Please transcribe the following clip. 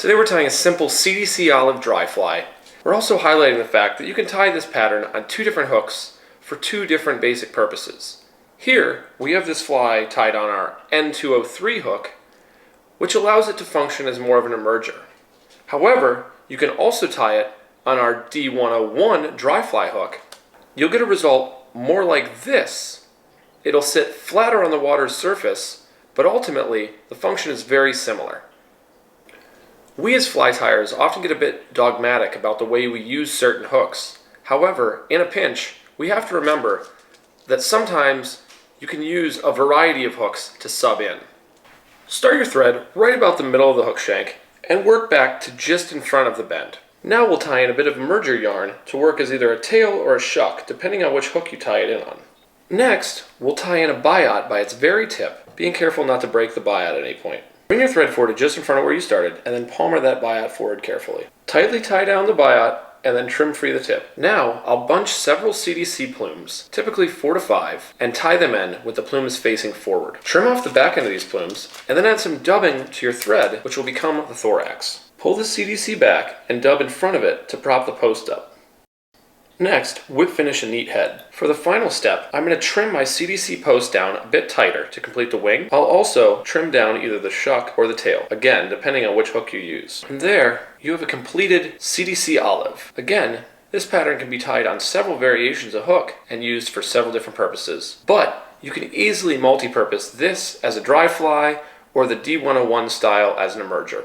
Today we're tying a simple CDC olive dry fly. We're also highlighting the fact that you can tie this pattern on two different hooks for two different basic purposes. Here we have this fly tied on our N203 hook, which allows it to function as more of an emerger. However, you can also tie it on our D101 dry fly hook. You'll get a result more like this. It'll sit flatter on the water's surface, but ultimately the function is very similar. We as fly tiers often get a bit dogmatic about the way we use certain hooks. However, in a pinch, we have to remember that sometimes you can use a variety of hooks to sub in. Start your thread right about the middle of the hook shank and work back to just in front of the bend. Now we'll tie in a bit of emerger yarn to work as either a tail or a shuck, depending on which hook you tie it in on. Next, we'll tie in a biot by its very tip, being careful not to break the biot at any point. Bring your thread forward to just in front of where you started, and then palmer that biot forward carefully. Tightly tie down the biot, and then trim free the tip. Now, I'll bunch several CDC plumes, typically 4 to 5, and tie them in with the plumes facing forward. Trim off the back end of these plumes, and then add some dubbing to your thread, which will become the thorax. Pull the CDC back and dub in front of it to prop the post up. Next, whip finish a neat head. For the final step, I'm going to trim my CDC post down a bit tighter to complete the wing. I'll also trim down either the shuck or the tail, again, depending on which hook you use. And there, you have a completed CDC olive. Again, this pattern can be tied on several variations of hook and used for several different purposes. But you can easily multi-purpose this as a dry fly or the D101 style as an emerger.